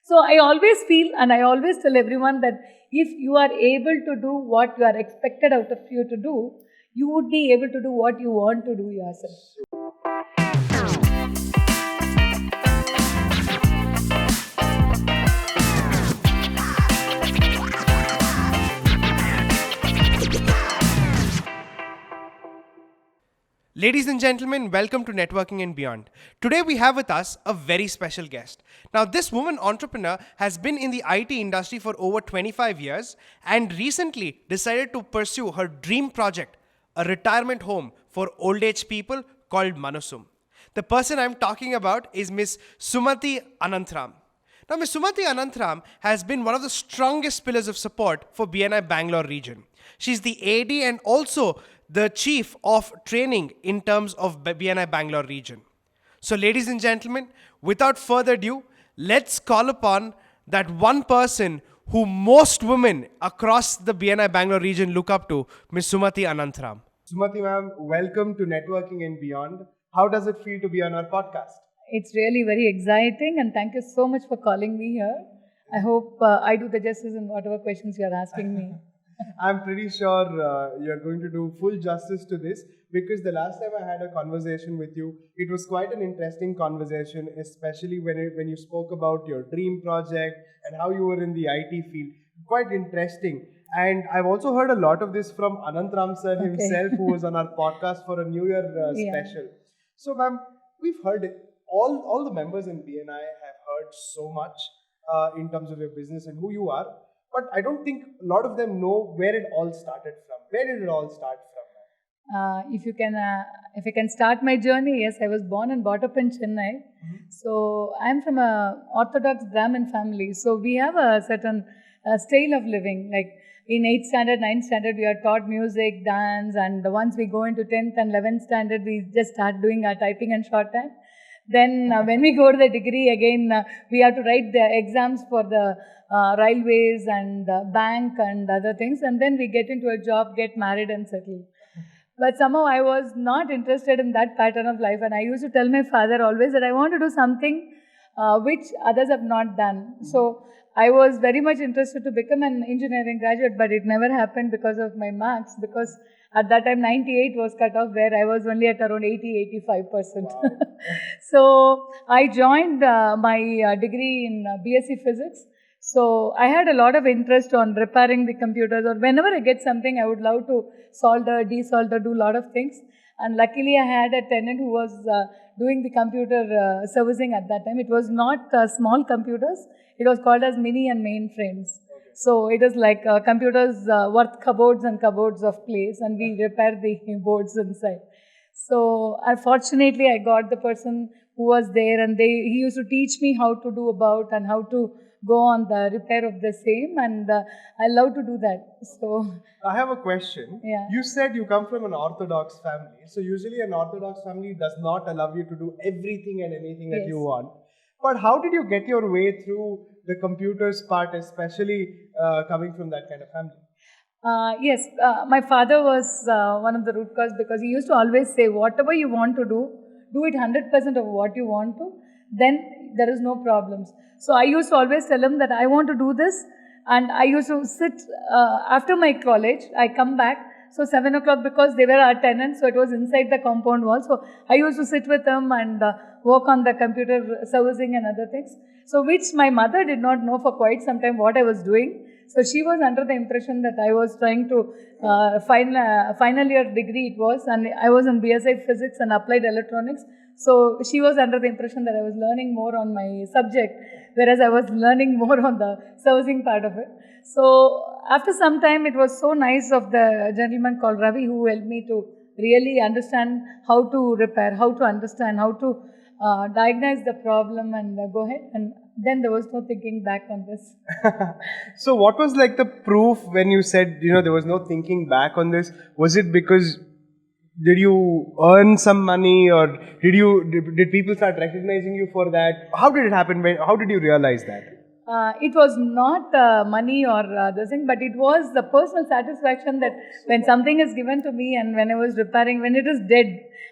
So I always feel, and I always tell everyone, that if you are able to do what you are expected out of you to do, you would be able to do what you want to do yourself. Ladies and gentlemen, welcome to Networking and Beyond. Today we have with us a very special guest. Now, this woman entrepreneur has been in the IT industry for over 25 years and recently decided to pursue her dream project, a retirement home for old age people called Manusum. The person I'm talking about is Miss Sumathy Ananthram. Now, Ms. Sumathy Ananthram has been one of the strongest pillars of support for BNI Bangalore region. She's the AD and also the Chief of Training in terms of BNI Bangalore region. So, ladies and gentlemen, without further ado, let's call upon that one person who most women across the BNI Bangalore region look up to, Ms. Sumathy Ananthram. Sumathy ma'am, welcome to Networking and Beyond. How does it feel to be on our podcast? It's really very exciting, and thank you so much for calling me here. I hope I do the justice in whatever questions you are asking me. I'm pretty sure you're going to do full justice to this, because the last time I had a conversation with you, it was quite an interesting conversation, especially when you spoke about your dream project and how you were in the IT field. Quite interesting. And I've also heard a lot of this from Ananthram sir himself, who was on our podcast for a New Year special. So ma'am, we've heard it. All the members in BNI have heard so much in terms of your business and who you are. But I don't think a lot of them know where it all started from. Where did it all start from? If I can start my journey, yes, I was born and brought up in Chennai. So I'm from a Orthodox Brahmin family. So we have a certain style of living. Like in 8th standard, 9th standard, we are taught music, dance, and once we go into 10th and 11th standard, we just start doing our typing and shorthand. Then when we go to the degree, again, we have to write the exams for the railways and bank and other things. And then we get into a job, get married and settle. But somehow I was not interested in that pattern of life. And I used to tell my father always that I want to do something which others have not done. So I was very much interested to become an engineering graduate, but it never happened because of my marks. Because at that time, 98 was cut off, where I was only at around 80-85%. Wow. So I joined my degree in BSc Physics. So I had a lot of interest on repairing the computers, or whenever I get something, I would love to solder, desolder, do a lot of things. And luckily, I had a tenant who was doing the computer servicing at that time. It was not small computers. It was called as mini and mainframes. So it is like computers worth cupboards and cupboards of place, and we repair the boards inside. So unfortunately, I got the person who was there, and he used to teach me how to do about and how to go on the repair of the same, and I love to do that. So I have a question. Yeah. You said you come from an Orthodox family. So usually an Orthodox family does not allow you to do everything and anything that you want. But how did you get your way through the computers part, especially coming from that kind of family? Yes, my father was one of the root cause, because he used to always say, whatever you want to do it 100% of what you want to, then there is no problems. So I used to always tell him that I want to do this, and I used to sit after my college, I come back, so 7 o'clock, because they were our tenants, so it was inside the compound wall. So I used to sit with them and work on the computer servicing and other things. So which my mother did not know for quite some time what I was doing. So she was under the impression that I was trying to final year degree it was, and I was in BSI Physics and Applied Electronics. So she was under the impression that I was learning more on my subject, whereas I was learning more on the servicing part of it. So after some time, it was so nice of the gentleman called Ravi, who helped me to really understand how to repair, how to understand, how to diagnose the problem and go ahead. And then there was no thinking back on this. So what was like the proof when you said, there was no thinking back on this? Was it because did you earn some money, or did people start recognizing you for that? How did it happen? How did you realize that? It was not money or this thing, but it was the personal satisfaction that when something is given to me, and when I was repairing, when it is dead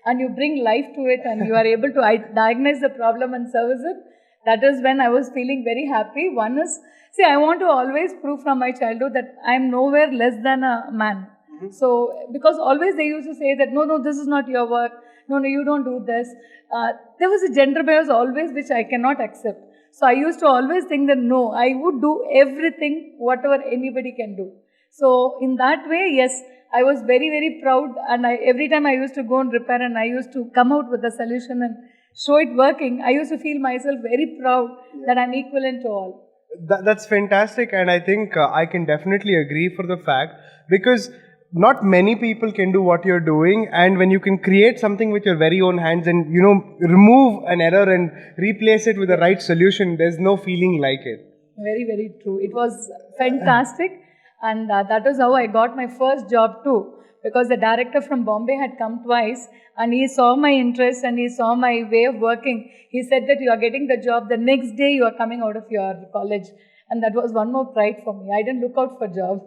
and you bring life to it and you are able to diagnose the problem and service it, That is when I was feeling very happy. One is, see, I want to always prove from my childhood that I am nowhere less than a man. So, because always they used to say that, no, this is not your work. No, you don't do this. There was a gender bias always which I cannot accept. So, I used to always think that no, I would do everything, whatever anybody can do. So, in that way, yes, I was very, very proud, and every time I used to go and repair and I used to come out with a solution and show it working, I used to feel myself very proud that I'm equivalent to all. That's fantastic, and I think I can definitely agree for the fact, because not many people can do what you're doing, and when you can create something with your very own hands and remove an error and replace it with the right solution, there's no feeling like it. Very, very true. It was fantastic, and that was how I got my first job too, because the director from Bombay had come twice and he saw my interest and he saw my way of working. He said that you are getting the job the next day you are coming out of your college. And that was one more pride for me. I didn't look out for job.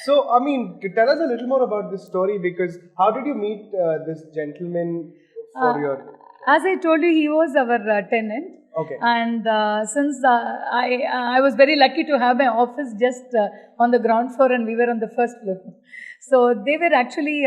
So, I mean, tell us a little more about this story, because how did you meet this gentleman for your... As I told you, he was our tenant. Okay. And since I was very lucky to have my office just on the ground floor and we were on the first floor. So they were actually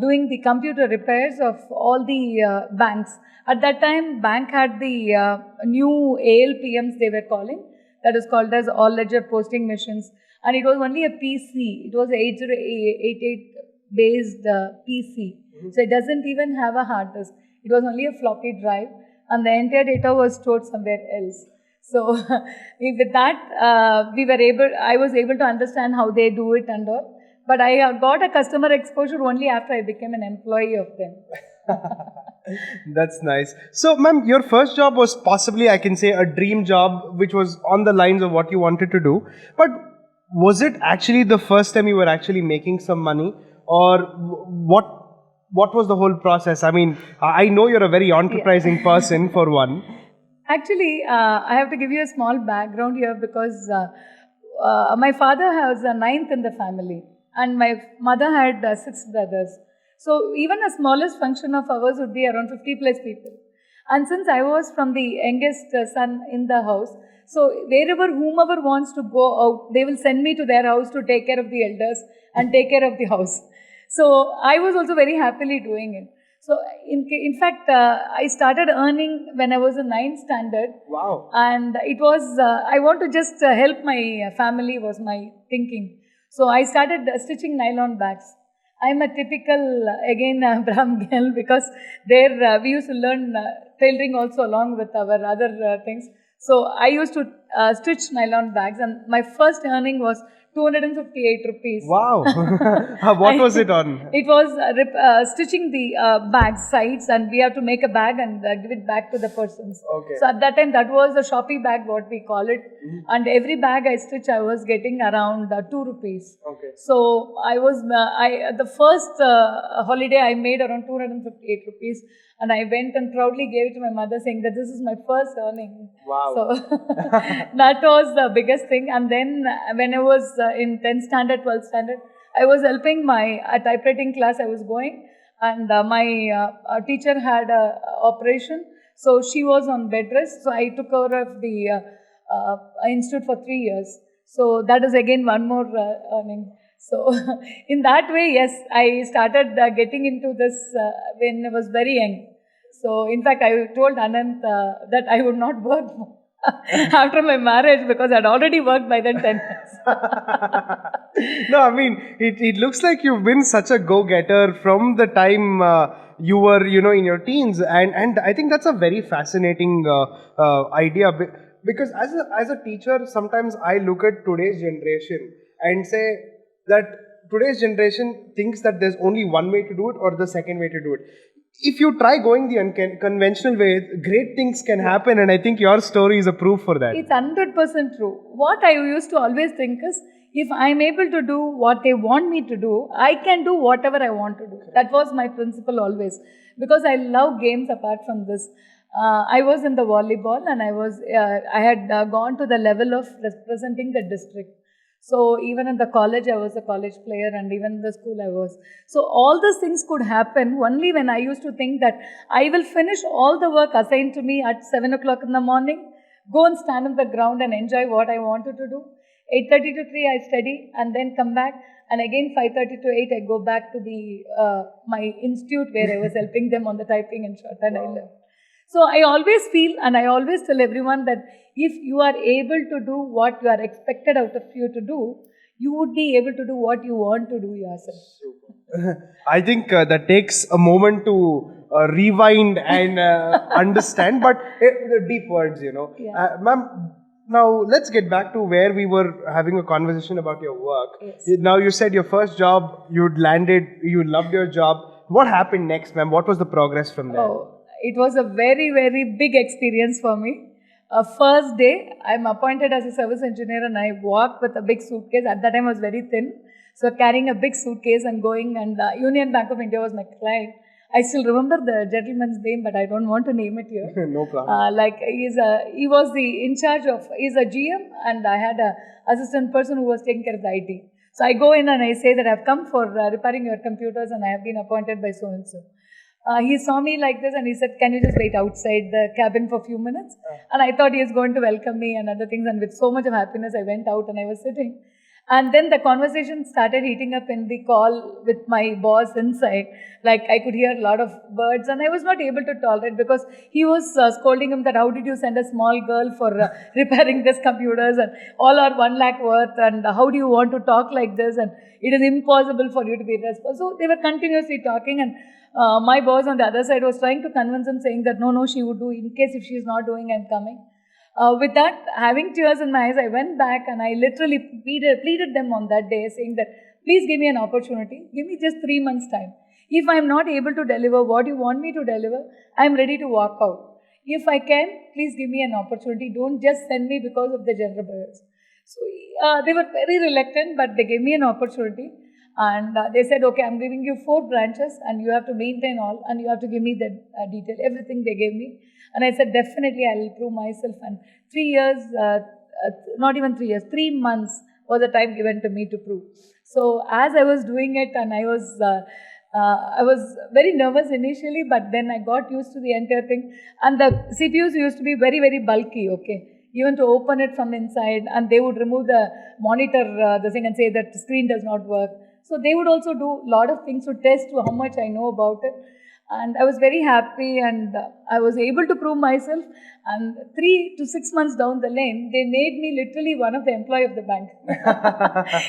doing the computer repairs of all the banks. At that time, bank had the new ALPMs they were calling. That is called as all ledger posting machines. And it was only a PC. It was 8088 based PC. So it doesn't even have a hard disk. It was only a floppy drive. And the entire data was stored somewhere else. So with that, I was able to understand how they do it and all. But I got a customer exposure only after I became an employee of them. That's nice. So, ma'am, your first job was possibly, I can say, a dream job, which was on the lines of what you wanted to do. But was it actually the first time you were actually making some money, or what was the whole process? I mean, I know you're a very enterprising person, for one. Actually, I have to give you a small background here, because my father was a ninth in the family and my mother had 6 brothers. So even a smallest function of ours would be around 50 plus people. And since I was from the youngest son in the house, so whomever wants to go out, they will send me to their house to take care of the elders and take care of the house. So I was also very happily doing it. So in fact, I started earning when I was in 9th standard. Wow. And it was, I want to just help my family was my thinking. So I started stitching nylon bags. I'm a typical, again, Brahmin girl, because there we used to learn tailoring also along with our other things. So I used to stitch nylon bags, and my first earning was 258 rupees. Wow. What was it on? It was stitching the bag sides, and we have to make a bag and give it back to the persons. Okay. So at that time, that was a Shopee bag, what we call it. And every bag I stitch, I was getting around 2 rupees. Okay. So I was, the first holiday I made around 258 rupees. And I went and proudly gave it to my mother, saying that this is my first earning. Wow. So that was the biggest thing. And then when I was in 10th standard, 12th standard, I was helping my typewriting class I was going. And my teacher had an operation. So she was on bed rest. So I took over of the institute for 3 years. So that is again one more earning. So in that way, yes, I started getting into this when I was very young. So in fact, I told Ananth that I would not work after my marriage, because I'd already worked by then 10 years. No, I mean, it looks like you've been such a go-getter from the time you were, in your teens. And I think that's a very fascinating idea. Because as a teacher, sometimes I look at today's generation and say that today's generation thinks that there's only one way to do it or the second way to do it. If you try going the unconventional way, great things can happen, and I think your story is a proof for that. It's 100% true. What I used to always think is, if I'm able to do what they want me to do, I can do whatever I want to do. That was my principle always, because I love games apart from this. I was in the volleyball, and I had gone to the level of representing the district. So even in the college, I was a college player, and even in the school, I was. So all these things could happen only when I used to think that I will finish all the work assigned to me at 7 o'clock in the morning, go and stand on the ground and enjoy what I wanted to do. 8:30 to 3, I study, and then come back. And again, 5:30 to 8, I go back to the my institute where I was helping them on the typing and shorthand. I left. So I always feel, and I always tell everyone that if you are able to do what you are expected out of you to do, you would be able to do what you want to do yourself. I think that takes a moment to rewind and understand, but the deep words, Yeah. Ma'am, now let's get back to where we were having a conversation about your work. Yes. Now you said your first job, you'd landed, you loved your job. What happened next, ma'am? What was the progress from there? Oh, it was a very, very big experience for me. First day, I'm appointed as a service engineer, and I walked with a big suitcase. At that time, I was very thin. So carrying a big suitcase and going, and Union Bank of India was my client. I still remember the gentleman's name, but I don't want to name it here. No problem. He was he's a GM, and I had a assistant person who was taking care of the IT. So I go in and I say that I've come for repairing your computers, and I have been appointed by so-and-so. He saw me like this and he said, can you just wait outside the cabin for a few minutes? And I thought he was going to welcome me and other things. And with so much of happiness, I went out and I was sitting. And then the conversation started heating up in the call with my boss inside. Like I could hear a lot of words and I was not able to tolerate because he was scolding him that how did you send a small girl for repairing this computers and all are 1 lakh worth and how do you want to talk like this and it is impossible for you to be responsible. So they were continuously talking and my boss on the other side was trying to convince him saying that no, she would do in case if she is not doing, I'm coming. With that, having tears in my eyes, I went back and I literally pleaded them on that day saying that, please give me an opportunity, give me just 3 months time. If I am not able to deliver what you want me to deliver, I am ready to walk out. If I can, please give me an opportunity, don't just send me because of the gender bias. So they were very reluctant, but they gave me an opportunity. And they said, okay, I'm giving you 4 branches and you have to maintain all and you have to give me the detail, everything they gave me. And I said, definitely I will prove myself. And 3 years, not even 3 years, 3 months was the time given to me to prove. So as I was doing it and I was very nervous initially, but then I got used to the entire thing. And the CPUs used to be very, very bulky, okay. Even to open it from inside and they would remove the monitor, the thing and say that the screen does not work. So they would also do a lot of things to test how much I know about it. And I was very happy and I was able to prove myself. And 3 to 6 months down the lane, they made me literally one of the employee of the bank.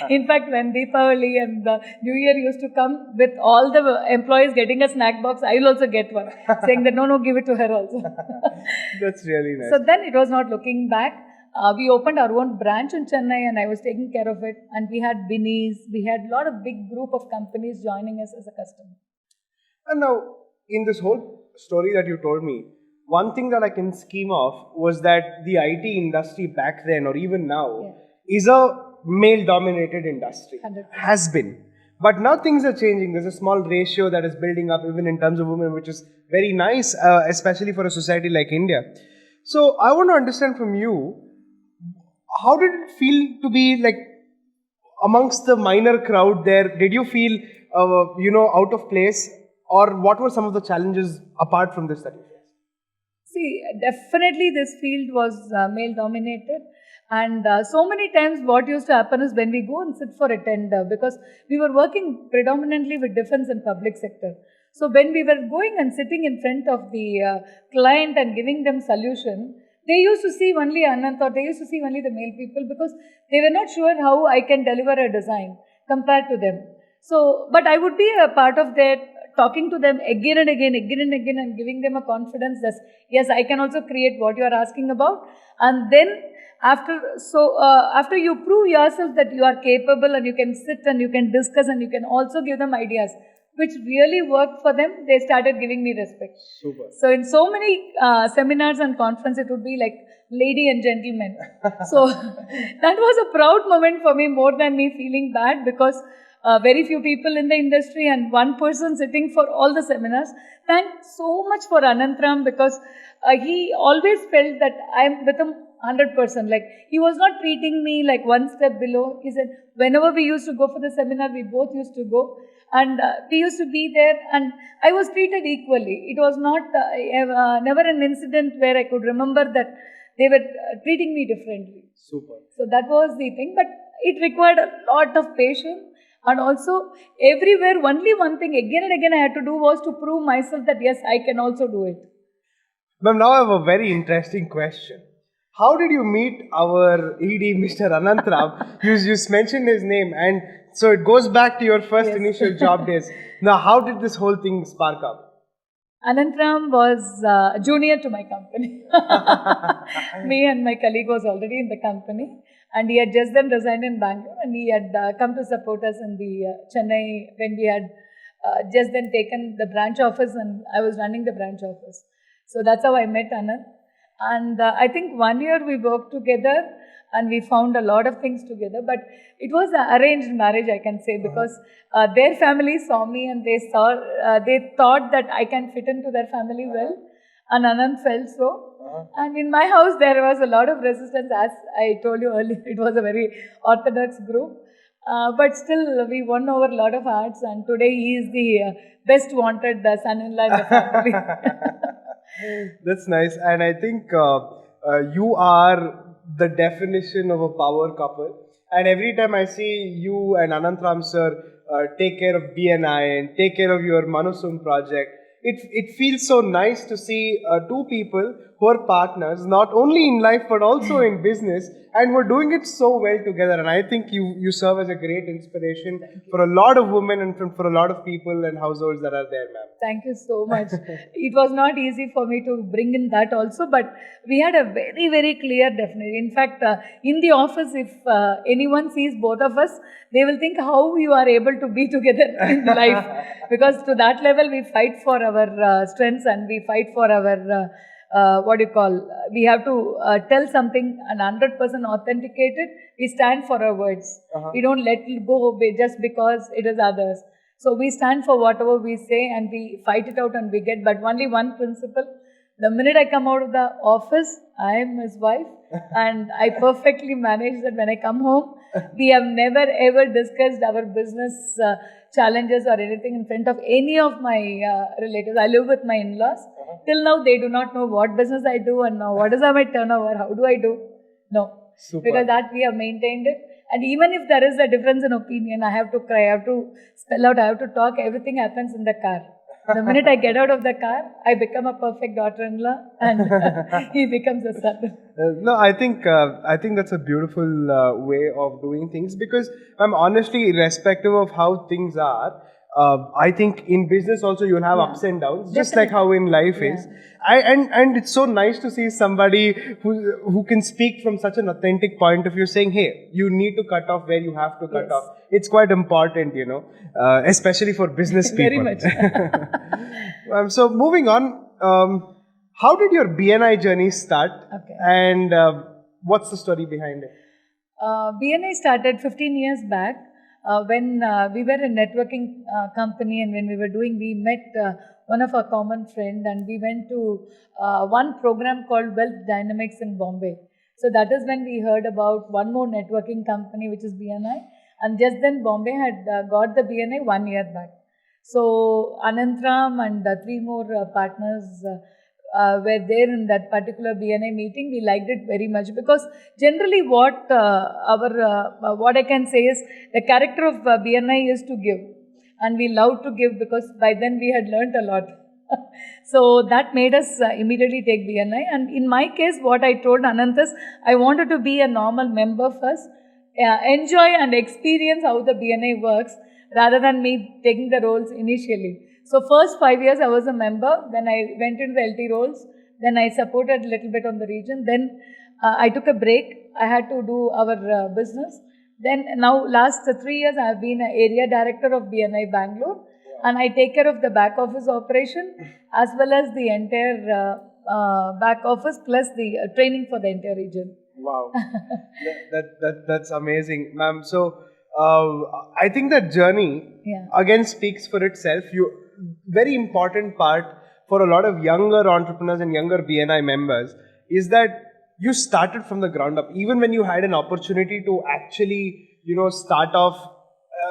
In fact, when Deepavali and the New Year used to come with all the employees getting a snack box, I will also get one. Saying that, no, give it to her also. That's really nice. So then it was not looking back. We opened our own branch in Chennai and I was taking care of it. And we had BNIs, we had a lot of big group of companies joining us as a customer. And now, in this whole story that you told me, one thing that I can scheme off was that the IT industry back then or even now is a male-dominated industry. 100%. Has been. But now things are changing. There's a small ratio that is building up even in terms of women, which is very nice, especially for a society like India. So I want to understand from you, how did it feel to be like amongst the minor crowd there? Did you feel, out of place? Or what were some of the challenges apart from this that you faced? See, definitely this field was male dominated. And so many times what used to happen is when we go and sit for a tender, because we were working predominantly with defense and public sector. So when we were going and sitting in front of the client and giving them solution, they used to see only Ananth or they used to see only the male people because they were not sure how I can deliver a design compared to them. So, but I would be a part of that, talking to them again and again and giving them a confidence that yes, I can also create what you are asking about. And then after you prove yourself that you are capable and you can sit and you can discuss and you can also give them ideas which really worked for them, they started giving me respect. Super. So in so many seminars and conferences, it would be like lady and gentleman. So that was a proud moment for me, more than me feeling bad, because very few people in the industry and one person sitting for all the seminars. Thanks so much for Ananthram, because he always felt that I am with him 100%. Like, he was not treating me like one step below. He said, whenever we used to go for the seminar, we both used to go. And we used to be there, and I was treated equally. It was not never an incident where I could remember that they were treating me differently. Super. So that was the thing. But it required a lot of patience. And also, everywhere, only one thing again and again I had to do was to prove myself that yes, I can also do it. Ma'am, now I have a very interesting question. How did you meet our ED, Mr. Ananthram? You mentioned his name, and so it goes back to your first initial job days. Now, how did this whole thing spark up? Ananthram was junior to my company. Me and my colleague was already in the company, and he had just then resigned in Bangalore, and he had come to support us in the Chennai when we had just then taken the branch office, and I was running the branch office. So that's how I met Anand. And I think 1 year we worked together, and we found a lot of things together. But it was an arranged marriage, I can say, because their family saw me, and they thought that I can fit into their family well, and Anand felt so. And in my house, there was a lot of resistance. As I told you earlier, it was a very orthodox group. But still, we won over a lot of hearts, and today he is the best wanted son-in-law in the family. That's nice, and I think you are the definition of a power couple. And every time I see you and Ananthram sir take care of BNI and take care of your Manusum project, it feels so nice to see two people who are partners, not only in life but also in business, and we're doing it so well together. And I think you serve as a great inspiration for a lot of women and for a lot of people and households that are there, ma'am. Thank you so much. It was not easy for me to bring in that also, but we had a very, very clear definition. In fact, in the office, if anyone sees both of us, they will think how you are able to be together in life. Because to that level, we fight for our strengths, and we fight for our we have to tell something and 100% authenticated. We stand for our words. We don't let it go just because it is others. So we stand for whatever we say, and we fight it out, and we get. But only one principle: the minute I come out of the office, I am his wife, and I perfectly manage that. When I come home, we have never ever discussed our business challenges or anything in front of any of my relatives. I live with my in-laws. Till now, they do not know what business I do, and now what is my turnover, how do I do. No. Super. Because that we have maintained it. And even if there is a difference in opinion, I have to cry, I have to spell out, I have to talk, everything happens in the car. The minute I get out of the car, I become a perfect daughter-in-law, and he becomes a son. No, I think that's a beautiful way of doing things, because I'm honestly, irrespective of how things are, I think in business also you'll have ups and downs, just like how in life is. And it's so nice to see somebody who can speak from such an authentic point of view, saying, hey, you need to cut off where you have to cut off. It's quite important, especially for business people. Very much. So moving on, how did your BNI journey start? Okay. And what's the story behind it? BNI started 15 years back. When we were a networking company, and when we met one of our common friend, and we went to one program called Wealth Dynamics in Bombay. So that is when we heard about one more networking company, which is BNI, and just then Bombay had got the BNI 1 year back. So Ananthram and 3 more partners were there in that particular BNI meeting. We liked it very much, because generally what I can say is the character of BNI is to give, and we love to give, because by then we had learnt a lot. So that made us immediately take BNI. And in my case, what I told Ananth is, I wanted to be a normal member first, enjoy and experience how the BNI works, rather than me taking the roles initially. So first 5 years I was a member, then I went into the LT roles, then I supported a little bit on the region, then I took a break, I had to do our business. Then now last 3 years I have been an area director of BNI Bangalore, and I take care of the back office operation as well as the entire back office, plus the training for the entire region. Wow, that's amazing, ma'am. So I think that journey again speaks for itself. Very important part for a lot of younger entrepreneurs and younger BNI members is that you started from the ground up. Even when you had an opportunity to actually, start off,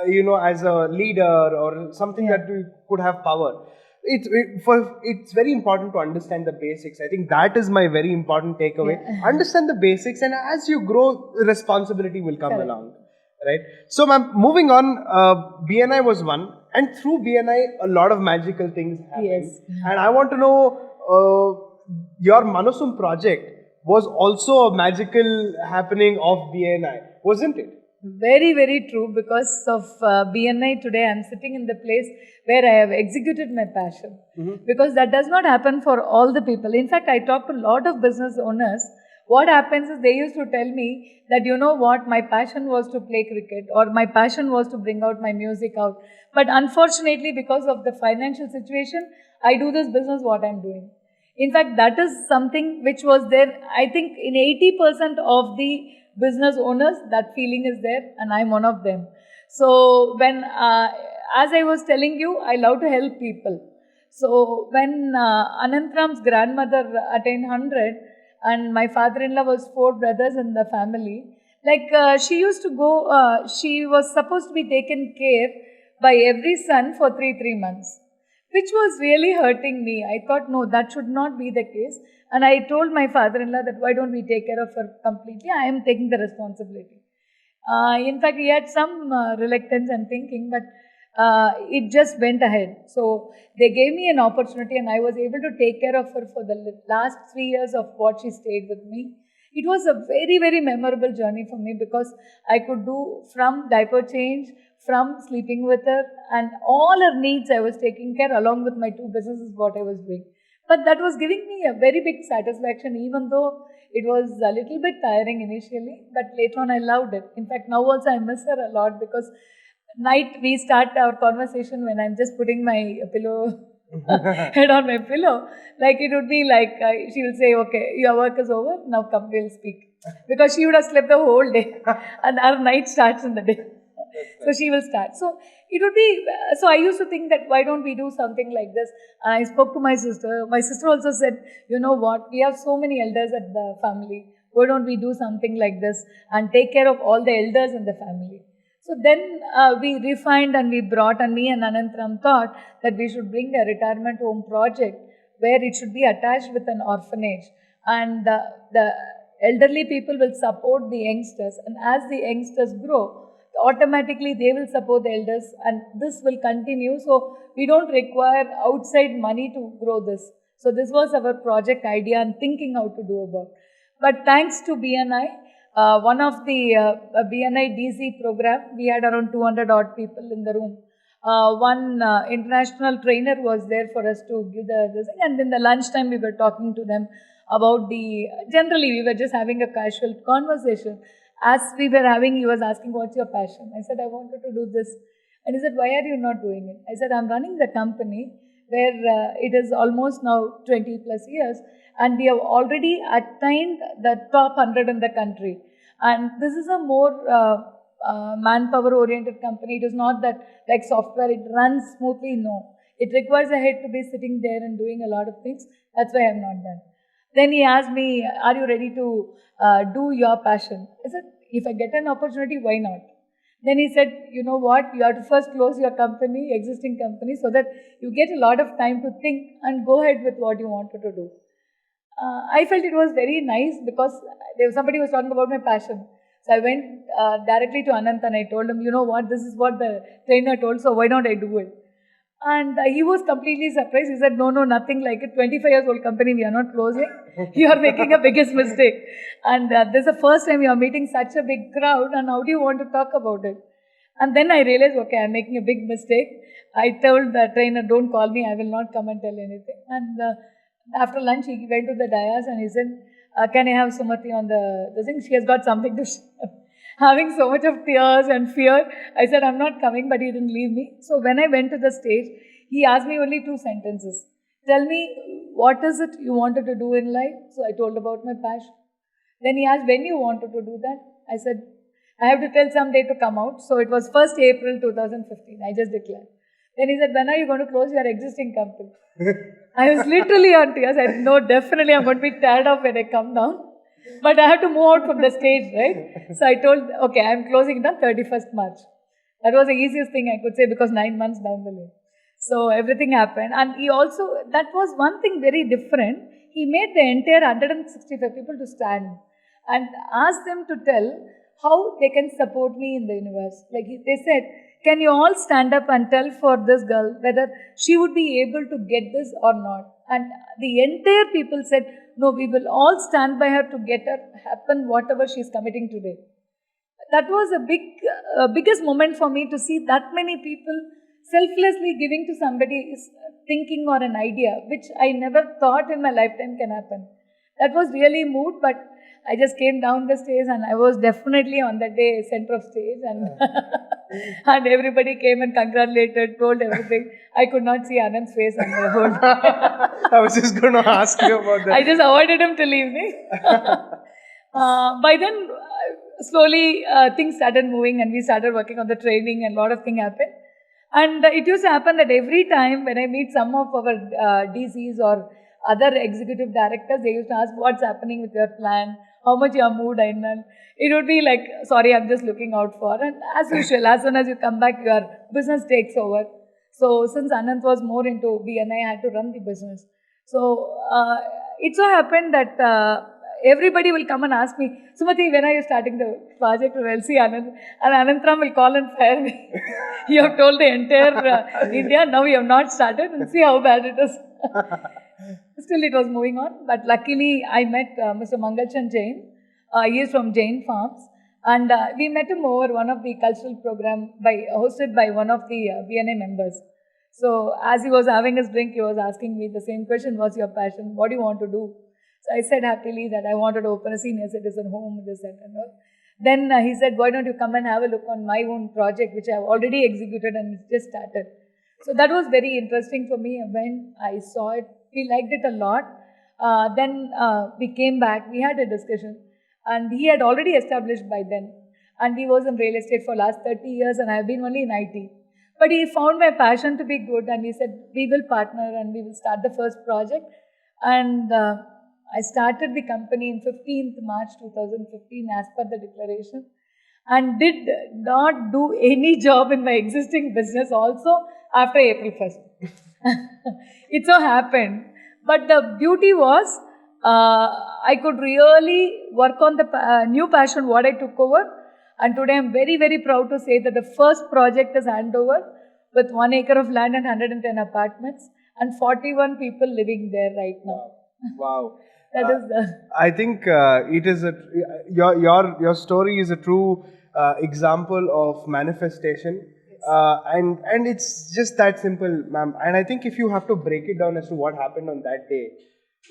as a leader or something Yeah. that you could have power. It's very important to understand the basics. I think that is my very important takeaway. Yeah. Understand the basics, and as you grow, responsibility will come Correct. along. Right. So, ma'am, moving on, BNI was one, and through BNI, a lot of magical things happened. Yes. And I want to know, your Manasum project was also a magical happening of BNI, wasn't it? Very, very true. Because of BNI today, I'm sitting in the place where I have executed my passion. Because that does not happen for all the people. In fact, I talk to a lot of business owners. What happens is they used to tell me that, you know what, my passion was to play cricket, or my passion was to bring out my music out. But unfortunately, because of the financial situation, I do this business what I'm doing. In fact, that is something which was there, I think, in 80% of the business owners, that feeling is there, and I'm one of them. So, as I was telling you, I love to help people. So, when Ananthram's grandmother attained 100, and my father-in-law was 4 brothers in the family, she used to go, she was supposed to be taken care by every son for 3 months, which was really hurting me. I thought, no, that should not be the case. And I told my father-in-law that why don't we take care of her completely? I am taking the responsibility. In fact, he had some reluctance and thinking, but it just went ahead. So they gave me an opportunity, and I was able to take care of her for the last 3 years of what she stayed with me. It was a very, very memorable journey for me, because I could do from diaper change, from sleeping with her, and all her needs I was taking care, along with my 2 businesses, what I was doing. But that was giving me a very big satisfaction, even though it was a little bit tiring initially, but later on I loved it. In fact, now also I miss her a lot, because night we start our conversation when I'm just putting my pillow head on my pillow. Like it would be like she will say, "Okay, your work is over. Now come, we'll speak," because she would have slept the whole day, and our night starts in the day. So she will start. So it would be. So I used to think that why don't we do something like this? And I spoke to my sister. My sister also said, you know what? We have so many elders at the family. Why don't we do something like this and take care of all the elders in the family? So then we refined and we brought, and me and Ananthram thought that we should bring a retirement home project where it should be attached with an orphanage, and the elderly people will support the youngsters, and as the youngsters grow, automatically they will support the elders, and this will continue. So we don't require outside money to grow this. So this was our project idea and thinking how to do about. But thanks to BNI, one of the BNI DC program, we had around 200 odd people in the room. One international trainer was there for us to give the thing, and in the lunchtime we were talking to them about generally we were just having a casual conversation. As we were having, he was asking, what's your passion? I said, I wanted to do this. And he said, why are you not doing it? I said, I'm running the company where it is almost now 20 plus years, and we have already attained the top 100 in the country. And this is a more manpower oriented company. It is not that like software, it runs smoothly. No, it requires a head to be sitting there and doing a lot of things. That's why I have not done. Then he asked me, are you ready to do your passion? I said, if I get an opportunity, why not? Then he said, you know what, you have to first close your company, existing company, so that you get a lot of time to think and go ahead with what you wanted to do. I felt it was very nice, because somebody was talking about my passion. So I went directly to Anant and I told him, you know what, this is what the trainer told, so why don't I do it? And he was completely surprised. He said, no, nothing like it. 25 years old company, we are not closing. You are making a biggest mistake. And this is the first time you are meeting such a big crowd, and how do you want to talk about it? And then I realized, okay, I'm making a big mistake. I told the trainer, don't call me, I will not come and tell anything. And after lunch, he went to the dais and he said, can I have Sumathy on the thing? She has got something to share. Having so much of tears and fear, I said, I'm not coming, but he didn't leave me. So when I went to the stage, he asked me only 2 sentences. Tell me, what is it you wanted to do in life? So I told about my passion. Then he asked, when you wanted to do that? I said, I have to tell some day to come out. So it was 1st April 2015. I just declared. Then he said, when are you going to close your existing company? I was literally on tears. I said, no, definitely I'm going to be tired of when I come down. But I had to move out from the stage, right? So I told, okay, I'm closing it on 31st March. That was the easiest thing I could say because 9 months down the lane. So everything happened. And he also, that was one thing very different. He made the entire 165 people to stand and asked them to tell how they can support me in the universe. Like they said, can you all stand up and tell for this girl whether she would be able to get this or not? And the entire people said, no, we will all stand by her to get her happen whatever she's committing today. That was a biggest moment for me to see that many people selflessly giving to somebody's thinking or an idea, which I never thought in my lifetime can happen. That was really moved, but I just came down the stage and I was definitely on that day center of stage and and everybody came and congratulated, told everything. I could not see Anand's face on the whole day. I was just going to ask you about that. I just avoided him to leave me. By then, slowly things started moving and we started working on the training and a lot of things happened. And it used to happen that every time when I meet some of our DCs or other executive directors, they used to ask, what's happening with your plan? How much you are moved in? And it would be like, sorry, I'm just looking out for. And as usual, as soon as you come back, your business takes over. So since Ananth was more into BNI, I had to run the business. So it so happened that everybody will come and ask me, Sumathy, when are you starting the project? I'll see Ananth. And Ananthram will call and fire me. You have told the entire India, now you have not started and see how bad it is. Still it was moving on. But luckily I met Mr. Mangalchand Jain. He is from Jain Farms. And we met him over one of the cultural program hosted by one of the BNI members. So as he was having his drink, he was asking me the same question, what's your passion? What do you want to do? So I said happily that I wanted to open a senior citizen home, this and all. Then he said, why don't you come and have a look on my own project, which I have already executed and it's just started. So that was very interesting for me when I saw it. We liked it a lot. Then we came back, we had a discussion. And he had already established by then. And he was in real estate for last 30 years and I have been only in IT. But he found my passion to be good and he said, we will partner and we will start the first project. And I started the company in 15th March 2015 as per the declaration and did not do any job in my existing business also after April 1st. It so happened. But the beauty was I could really work on the new passion what I took over. And today I'm very, very proud to say that the first project is handover with 1 acre of land and 110 apartments and 41 people living there right now. Wow. That is the... I think it is your story is a true example of manifestation. Yes. And it's just that simple, ma'am. And I think if you have to break it down as to what happened on that day,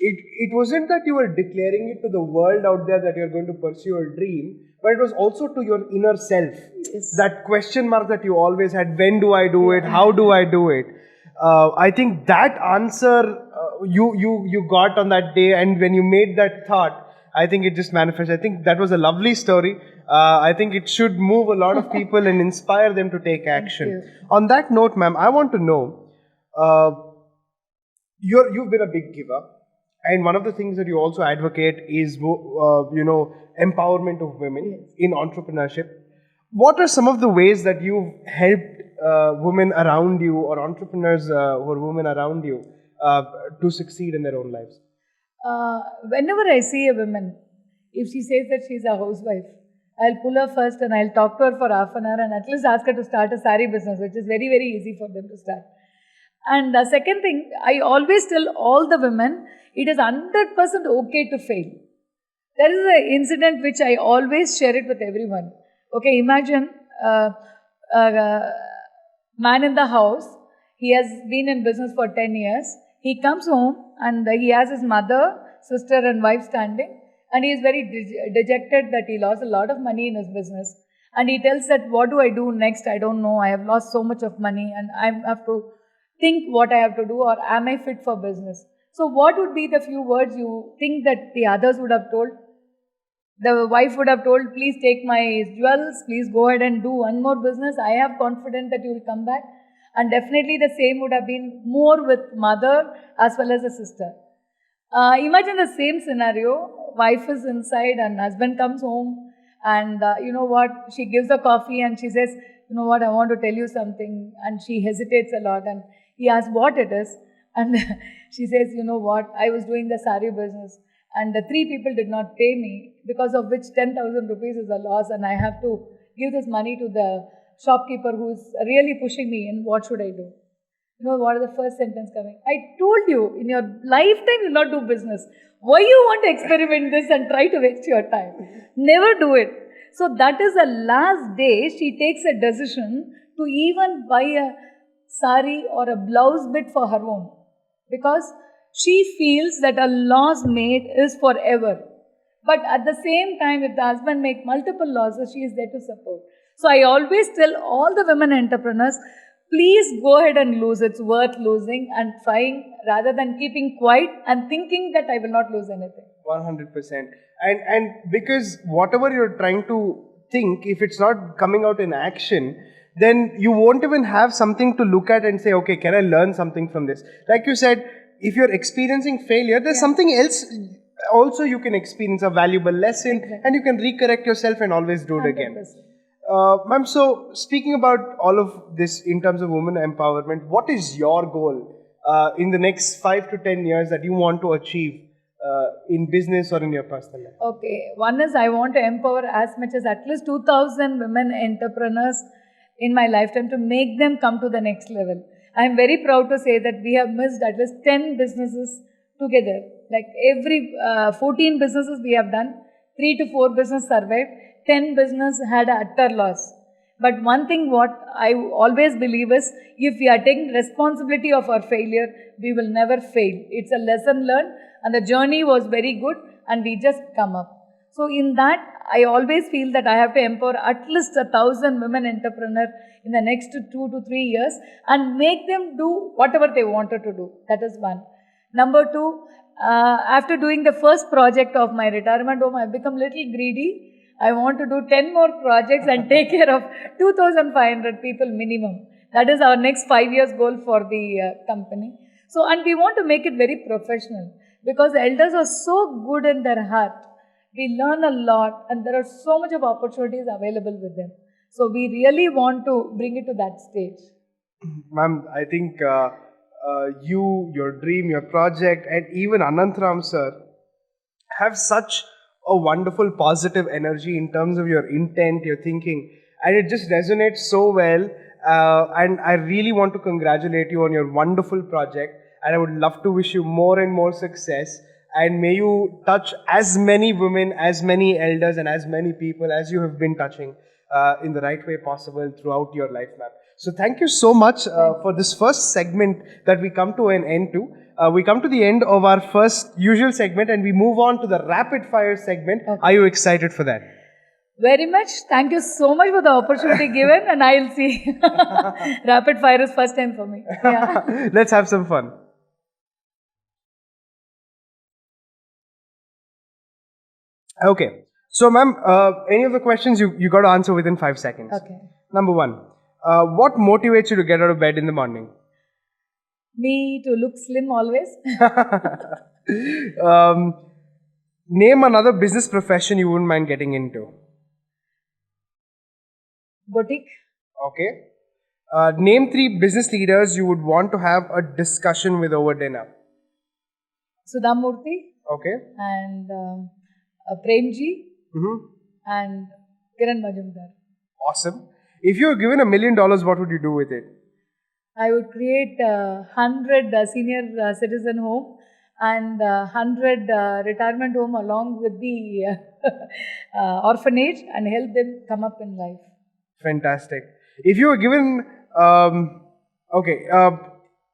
it wasn't that you were declaring it to the world out there that you're going to pursue your dream, but it was also to your inner self. Yes. That question mark that you always had, when do I do it? How do I do it? I think that answer you got on that day, and when you made that thought, I think it just manifested. I think that was a lovely story. I think it should move a lot of people and inspire them to take action. On that note, ma'am, I want to know, you've been a big giver. And one of the things that you also advocate is, empowerment of women in entrepreneurship. What are some of the ways that you've helped women around you or entrepreneurs who are women around you to succeed in their own lives? Whenever I see a woman, if she says that she's a housewife, I'll pull her first and I'll talk to her for half an hour and at least ask her to start a sari business, which is very, very easy for them to start. And the second thing, I always tell all the women, it is 100% okay to fail. There is an incident which I always share it with everyone. Okay, imagine a man in the house, he has been in business for 10 years. He comes home and he has his mother, sister and wife standing and he is very dejected that he lost a lot of money in his business. And he tells that, what do I do next? I don't know. I have lost so much of money and I have to think what I have to do, or am I fit for business? So what would be the few words you think that the others would have told? The wife would have told, please take my jewels, please go ahead and do one more business. I have confidence that you will come back. And definitely the same would have been more with mother as well as a sister. Imagine the same scenario wife is inside and husband comes home and you know what, she gives the coffee and she says, you know what, I want to tell you something, and she hesitates a lot and he asks what it is, and she says, you know what, I was doing the sari business and the 3 people did not pay me, because of which 10,000 rupees is a loss and I have to give this money to the shopkeeper who is really pushing me in, what should I do? You know what is the first sentence coming? I told you, in your lifetime you will not do business. Why you want to experiment this and try to waste your time? Never do it. So that is the last day she takes a decision to even buy a sari or a blouse bit for her own. Because she feels that a loss made is forever. But at the same time, if the husband makes multiple losses, she is there to support. So I always tell all the women entrepreneurs, please go ahead and lose. It's worth losing and trying rather than keeping quiet and thinking that I will not lose anything. 100%. And because whatever you're trying to think, if it's not coming out in action, then you won't even have something to look at and say, okay, can I learn something from this? Like you said, if you're experiencing failure, there's something else also you can experience, a valuable lesson, and you can recorrect yourself and always do it 100%. again. Ma'am, so speaking about all of this in terms of women empowerment, what is your goal in the next 5 to 10 years that you want to achieve in business or in your personal life? Okay, one is I want to empower as much as at least 2,000 women entrepreneurs in my lifetime to make them come to the next level. I am very proud to say that we have missed at least 10 businesses together. Like every 14 businesses we have done, 3 to 4 business survived, 10 business had a utter loss. But one thing what I always believe is, if we are taking responsibility of our failure, we will never fail. It's a lesson learned and the journey was very good and we just come up. So in that, I always feel that I have to empower at least 1,000 women entrepreneurs in the next 2 to 3 years and make them do whatever they wanted to do. That is one. Number 2, after doing the first project of my retirement home, I have become little greedy. I want to do 10 more projects and take care of 2,500 people minimum. That is our next 5 years goal for the company. So, and we want to make it very professional because the elders are so good in their heart. We learn a lot and there are so much of opportunities available with them. So, we really want to bring it to that stage. Ma'am, I think your dream, your project, and even Ananthram sir have such a wonderful positive energy in terms of your intent, your thinking, and it just resonates so well. And I really want to congratulate you on your wonderful project, and I would love to wish you more and more success. And may you touch as many women, as many elders, and as many people as you have been touching in the right way possible throughout your life, ma'am. So thank you so much for this first segment that we come to an end to. We come to the end of our first usual segment and we move on to the rapid fire segment. Okay. Are you excited for that? Very much. Thank you so much for the opportunity given, and I'll see. Rapid fire is first time for me. Yeah. Let's have some fun. Okay. So, ma'am, any of the questions you got to answer within 5 seconds. Okay. Number 1, what motivates you to get out of bed in the morning? Me to look slim always. Name another business profession you wouldn't mind getting into. Boutique. Okay. Name 3 business leaders you would want to have a discussion with over dinner. Sudhamurthy. Okay. And Premji. And Kiran Majumdar. Awesome. If you were given $1 million, what would you do with it? I would create 100 senior citizen home and 100 retirement home along with the orphanage and help them come up in life. Fantastic. If you were given,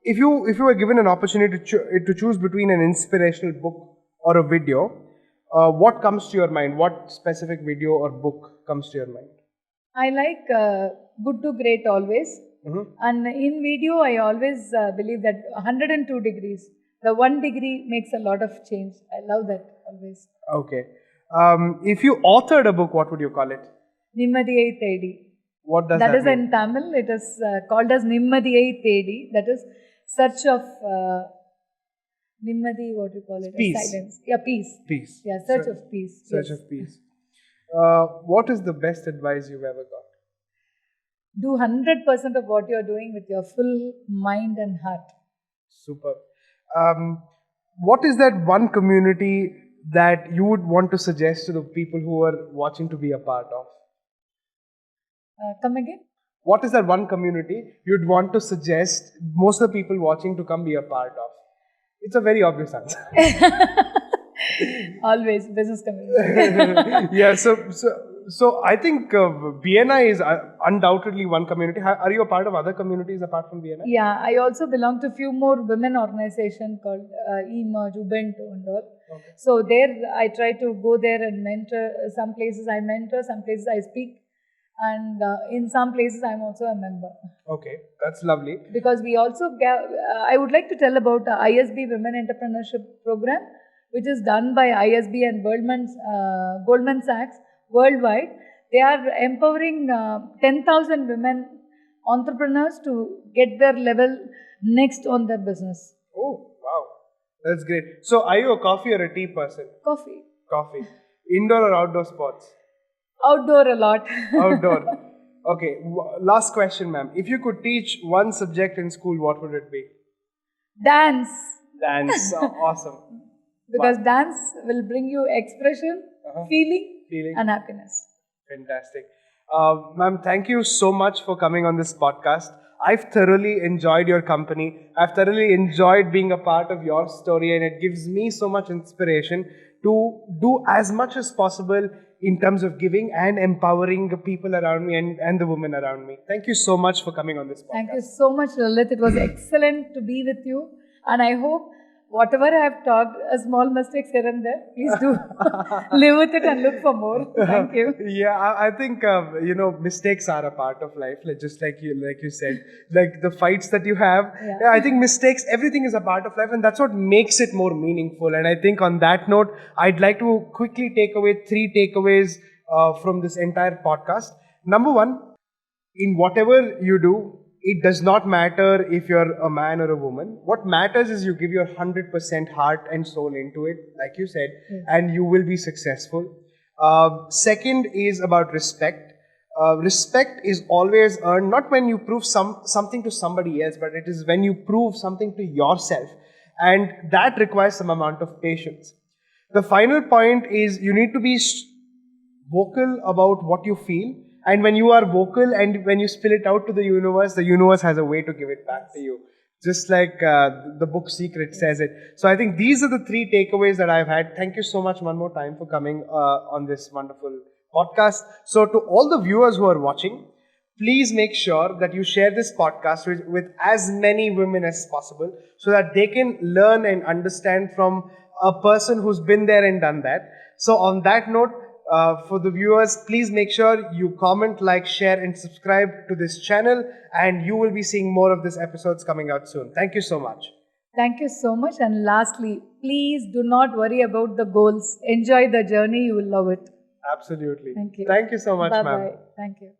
if you were given an opportunity to choose between an inspirational book or a video, what comes to your mind? What specific video or book comes to your mind? I like Good to Great always. And in video, I always believe that 102 degrees, the 1 degree makes a lot of change. I love that always. Okay. If you authored a book, what would you call it? Nimmadiyai Thedi. What does that mean? That is in Tamil. It is called as Nimmadiyai Thedi. That is search of Nimmadi, what you call it? Peace. Silence. Yeah, peace. Peace. Yeah, search of peace. Search Yes. of peace. What is the best advice you've ever got? Do 100% of what you're doing with your full mind and heart. Superb. What is that one community that you would want to suggest to the people who are watching to be a part of? Come again? What is that one community you'd want to suggest most of the people watching to come be a part of? It's a very obvious answer. Always business community. Yeah, so I think BNI is undoubtedly one community. Are you a part of other communities apart from BNI? Yeah, I also belong to a few more women organizations called eMerge, Ubuntu and all. Okay. So there I try to go there and mentor. Some places I mentor, some places I speak. And in some places I'm also a member. Okay, that's lovely. Because we also I would like to tell about ISB Women Entrepreneurship Program, which is done by ISB and Goldman Sachs worldwide. They are empowering 10,000 women entrepreneurs to get their level next on their business. Oh, wow. That's great. So are you a coffee or a tea person? Coffee. Coffee. Indoor or outdoor sports? Outdoor a lot. Outdoor. Okay, last question, ma'am. If you could teach one subject in school, what would it be? Dance. Dance. Awesome. Because dance will bring you expression, feeling, and happiness. Fantastic. Ma'am, thank you so much for coming on this podcast. I've thoroughly enjoyed your company. I've thoroughly enjoyed being a part of your story, and it gives me so much inspiration to do as much as possible in terms of giving and empowering the people around me and the women around me. Thank you so much for coming on this podcast. Thank you so much, Lalit. It was excellent to be with you. And I hope whatever I have talked, small mistakes here and there, please do live with it and look for more. Thank you. Yeah, I think mistakes are a part of life. Like just like you said, like the fights that you have. Yeah, I think mistakes, everything is a part of life, and that's what makes it more meaningful. And I think on that note, I'd like to quickly take away 3 takeaways from this entire podcast. Number 1, in whatever you do, it does not matter if you're a man or a woman. What matters is you give your 100% heart and soul into it, like you said, and you will be successful. Second is about respect. Respect is always earned not when you prove something to somebody else, but it is when you prove something to yourself. And that requires some amount of patience. The final point is you need to be vocal about what you feel. And when you are vocal and when you spill it out to the universe has a way to give it back to you. Just like the book Secret says it. So I think these are the 3 takeaways that I've had. Thank you so much one more time for coming on this wonderful podcast. So to all the viewers who are watching, please make sure that you share this podcast with as many women as possible so that they can learn and understand from a person who's been there and done that. So on that note, for the viewers, please make sure you comment, like, share and subscribe to this channel, and you will be seeing more of these episodes coming out soon. Thank you so much. Thank you so much. And lastly, please do not worry about the goals. Enjoy the journey. You will love it. Absolutely. Thank you. Thank you so much, ma'am. Bye-bye. Thank you.